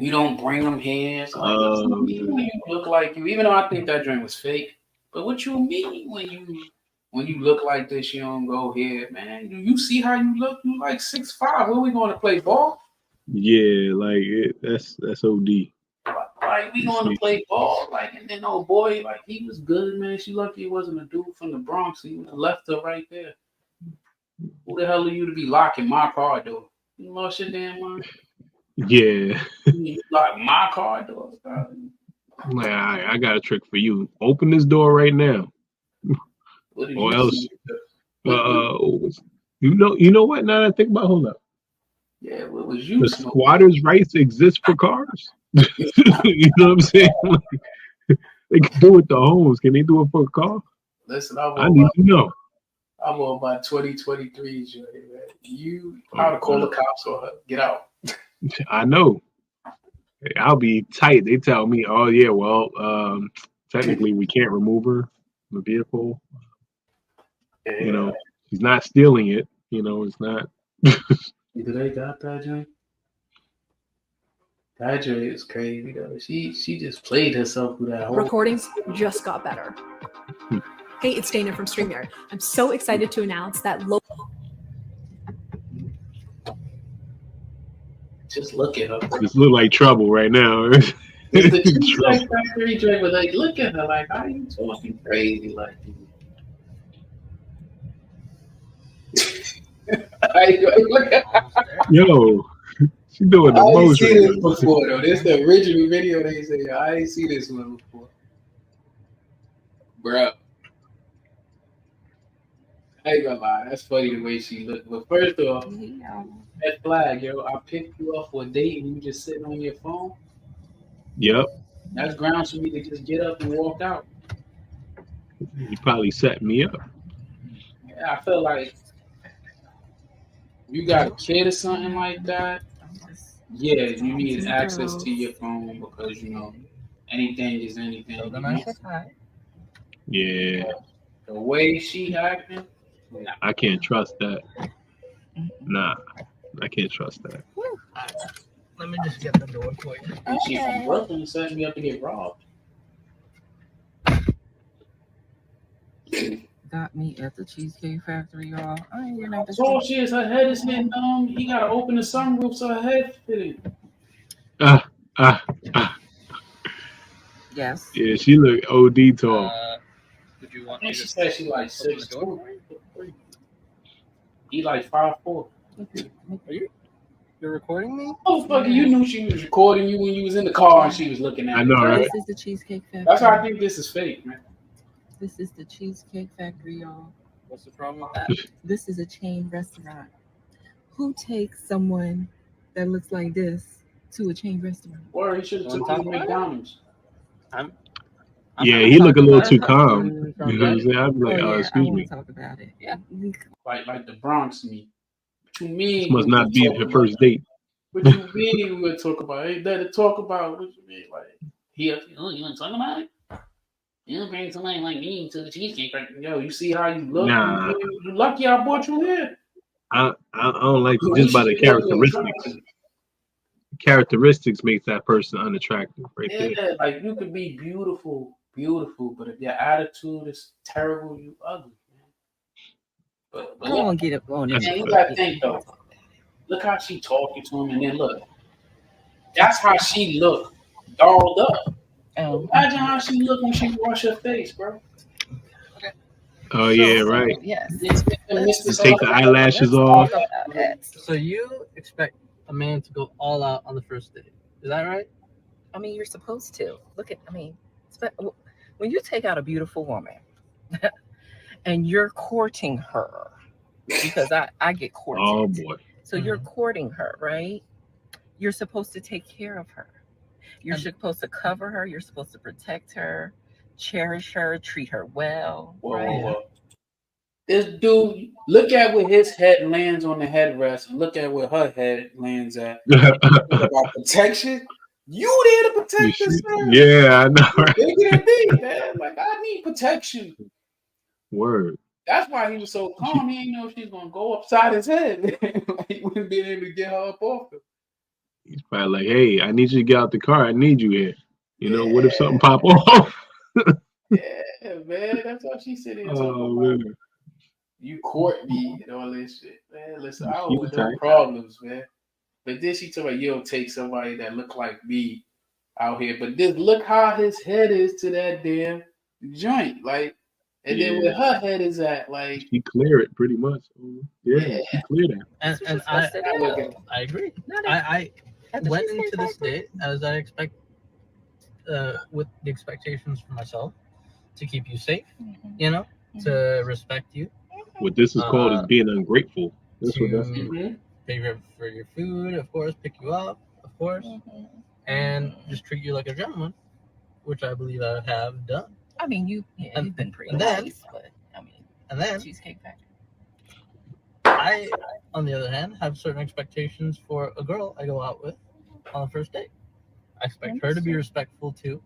You don't bring them here. So like, what you mean when you look like you? Even though I think that drink was fake, but what you mean when you look like this? You don't go here, man. Do you see how you look? You like 6'5". Where we going to play ball? Yeah, that's OD. Like we You going to see, play ball? Like and then oh boy, like he was good, man. She lucky it wasn't a dude from the Bronx. He would have left her right there. Who the hell are you to be locking my car door? You lost your damn mind. yeah. You lock my car door. Like I got a trick for you. Open this door right now, What did or you else see? What you know what? Now that I think about, hold up. yeah, what was you The smoking? squatters' rights exist for cars. You know what I'm saying? They can do it to homes. Can they do it for a car? Listen, I need to know. I'm on my 2023 journey, man. Oh, I'll call the cops on her. Get out. I know. I'll be tight. They tell me, oh yeah, well, technically we can't remove her from the vehicle. You Yeah. know, she's not stealing it. You know, it's not. Do they got that joint? That joint is crazy though. She just played herself through that whole. Recordings just got better. Hey, it's Dana from StreamYard. I'm so excited to announce that Just look at her. Just look like trouble right now. It's the Trouble. Cheesecake Factory joint, but like, look at her. Like, how you talking crazy like look at her. Yo, she doing I the ain't most seen right this now. before though. This the original video they say. I ain't seen this one before, bruh. I ain't gonna lie. That's funny the way she looked. But first off, that flag, yo. I picked you up for a date and you just sitting on your phone. Yep, That's grounds for me to just get up and walk out. he probably set me up. Yeah, I feel like you got a kid or something like that. Yeah, you need access to your phone because anything is anything. Yeah, The way she acting, nah. I can't trust that. Nah, I can't trust that. Let me just get the door for you. And she from Brooklyn setting me up to get robbed. Got me at the Cheesecake Factory, y'all. I ain't getting out the So she is. Her head is hitting. He gotta open the sunroof so her head fitting. Ah, ah, ah. Yes. Yeah, she look OD tall. Did you I want think me she to said she like open the door 6'2". for you? He like 5'4". Are you're recording me? Oh fuck! You knew she was recording you when you was in the car and she was looking at I it. know, right? This is the Cheesecake Factory. That's why I think this is fake, man. This is the Cheesecake Factory, y'all. What's the problem with that? This is a chain restaurant. Who takes someone that looks like this to a chain restaurant? Or he should have took me to McDonald's. I'm Yeah, not he look a talking little about too it. calm. You know what I'm saying? I'd be Oh like, yeah, I excuse won't me. talk about it. Yeah. Like the Bronx me. What you mean This must we not would be talk her about? first date. What you mean we would talk about? Ain't that to talk about? What you mean? Like you want to talk about it? You don't bring somebody like me to the cheesecake factory. Yo, you see how you look? Nah, You lucky I brought you here. I don't like We just by should the go to a characteristics. Characteristics makes that person unattractive right yeah, there. like you could be beautiful, but if your attitude is terrible, you ugly. Man. But I look, won't get up on That's it. a man, you fact. gotta think though. Look how she talking to him, and then look, that's how she look, dolled up. Oh, Imagine how she look when she wash her face, bro. Oh yeah, right. yes. Just take the eyelashes off. So you expect a man to go all out on the first date? Is that right? I mean, you're supposed to. When you take out a beautiful woman and you're courting her, because I get courted. Oh boy. So you're courting her, right? You're supposed to take care of her. You're supposed to cover her. You're supposed to protect her, cherish her, treat her well. Whoa. This dude, look at where his head lands on the headrest, and look at where her head lands at. About protection, you there to protect this man? Yeah, I know. Right? Bigger than me, man. Like I need protection. Word. That's why he was so calm. He didn't know if she's gonna go upside his head. Like he wouldn't be able to get her up off him. He's probably like, hey, I need you to get out the car. I need you here. You know, what if something pop off? Yeah, man. That's why she sitting there talking Oh about man, you court me and all this shit. Man, listen, I she don't was want no tight. problems, man. But then she told me you'll take somebody that look like me out here. But then look how his head is to that damn joint. Like, and then where her head is at, like, She clear it pretty much. Yeah, she cleared it. And I agree. I went into this date as I expect, with the expectations for myself to keep you safe, you know, to respect you. What this is called is being ungrateful. That's what that's. To pay for your food, of course, pick you up, of course, and just treat you like a gentleman, which I believe I have done. I mean, you've been pretty nice, but I mean, and then Cheesecake Factory. I, on the other hand, have certain expectations for a girl I go out with on the first date. I expect her to be respectful too.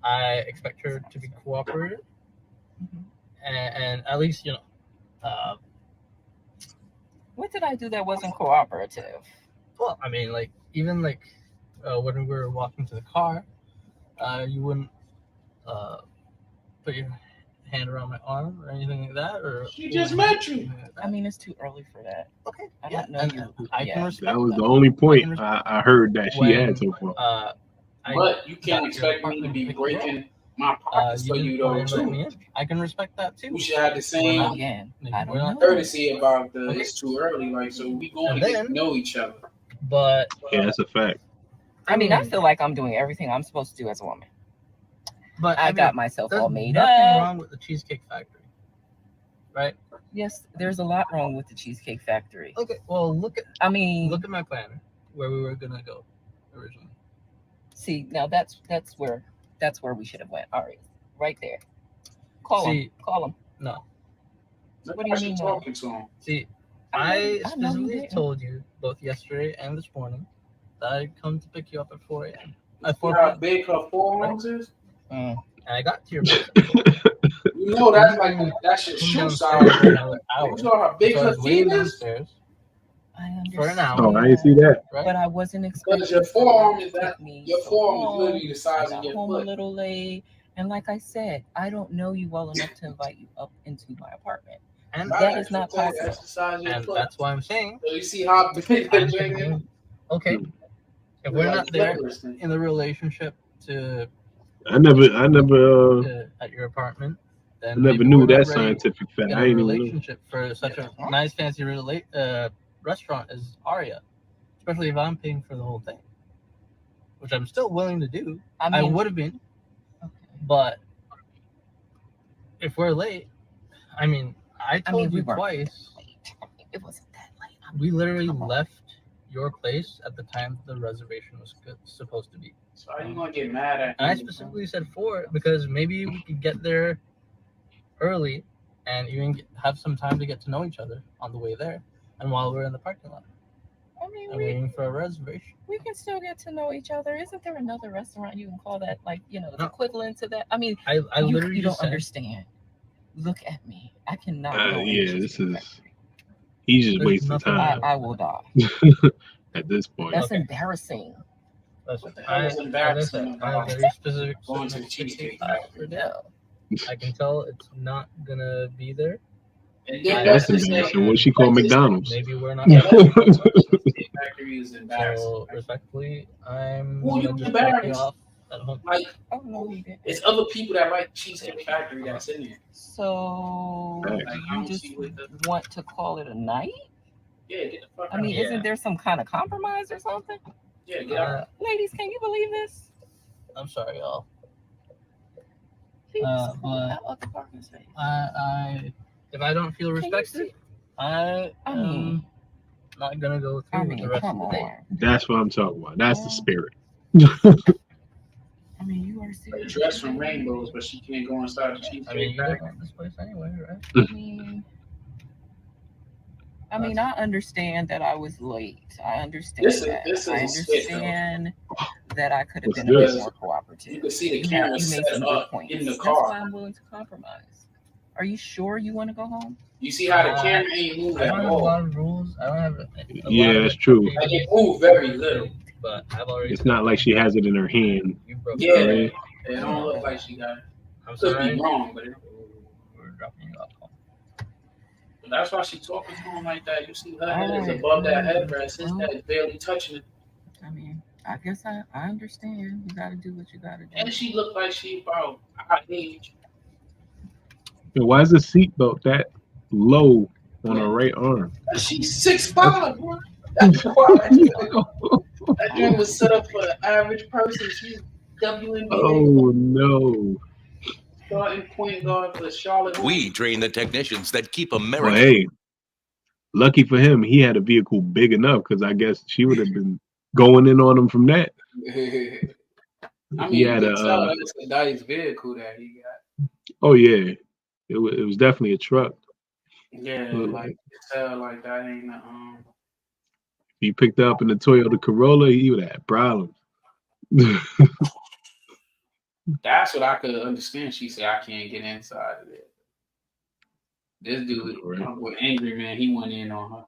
I expect her to be cooperative, and at least, you know. What did I do that wasn't cooperative? Well, I mean, like, even like when we were walking to the car, you wouldn't put your hand around my arm or anything like that, or she just met you. I mean, it's too early for that. Okay, I don't know you. I can respect That was the only point I heard that she had so far. But you can't expect me to be breaking my pockets for you though too. I can respect that too. We should have the same I don't know. courtesy about the it's too early, like, so we going to get to know each other. But yeah, that's a fact. I mean, I feel like I'm doing everything I'm supposed to do as a woman. But I got myself all made up. There's nothing up. wrong with the Cheesecake Factory, right? Yes, there's a lot wrong with the Cheesecake Factory. Okay, well, look at my planner where we were gonna go originally. See, now that's where we should have went. All right there. Call him. No. What do you mean? Talking to him? See, I specifically told you both yesterday and this morning that I'd come to pick you up at 4 a.m. At 4 how big her forearms is? And I got to your place. You know that's like that's your shoe size. You know how big her feet is? I understand. For an hour. Oh, I didn't see that. Right? But I wasn't expecting. Because your forearm is literally the size of your foot. A little late, and like I said, I don't know you well enough to invite you up into my apartment, and that is not possible. And that's why I'm saying. So you see how big the thing is? Okay, if we're not there in the relationship to. I never at your apartment. Then I never knew that scientific fact. I ain't relationship for such a nice, fancy restaurant as Aria, especially if I'm paying for the whole thing, which I'm still willing to do. I would have been, but if we're late, I mean, I told you twice. It wasn't that late. We literally left your place at the time the reservation was supposed to be. So are you gonna get mad at me? And I specifically said 4 because maybe we could get there early and even have some time to get to know each other on the way there and while we're in the parking lot. I mean, waiting for a reservation. We can still get to know each other. Isn't there another restaurant you can call that, like, you know, equivalent to that? I mean, I literally you don't understand. Look at me. I cannot. He's just wasting time. I will die. At this point. That's embarrassing. I was embarrassing. I have very specific going to the Cheesecake Factory. I can tell it's not gonna be there. And that's embarrassing. What she call McDonald's? Maybe we're not. Cheesecake Factory is embarrassing. So respectfully, I'm who you embarrassed? At home. Like, it's other people that like Cheesecake Factory that's in there. So you just want to call it a night? Yeah, get the fuck out. I mean, isn't there some kind of compromise or something? Yeah, get out. Ladies, can you believe this? I'm sorry, y'all. But if I don't feel respected, I am not gonna go through the rest of the day. That's what I'm talking about. That's the spirit. I mean, you are serious. Dressed from rainbows, but she can't go inside the Cheesecake Factory. You don't want this place anyway, right? I mean, I understand that I was late. I understand that. I understand that I could have been a bit more cooperative. You can see the camera set up in the car. That's why I'm willing to compromise. Are you sure you want to go home? You see how the camera ain't moving at all. I don't have a lot of rules. I don't have. Yeah, that's true. Like, it moved very little. but I've already. It's not like she has it in her hand. You broke Yeah, it. it don't look like she got it. I'm Could sorry. be wrong, but We're dropping you off. that's why she talking to him like that. You see her All head is right. above that headrest. His Well, head barely touching it. I mean, I guess I understand. You got to do what you got to do. And she looked like she about our age. Yo, why is the seatbelt that low on her right arm? She's 6'5", boy. That's why that joint was set up for the average person. She's WNBA Oh no. starting point guard for the Charlotte. We train the technicians that keep Well, America. hey, lucky for him, he had a vehicle big enough because I guess she would have been going in on him from that. I mean, He you had can tell a. that's a nice vehicle that he got. Oh yeah, it was definitely a truck. Yeah, like you can tell like that ain't a He picked up in the Toyota Corolla, he would have had problems. That's what I could understand. She said, I can't get inside of it. This dude, Right. with Angry Man, he went in on her.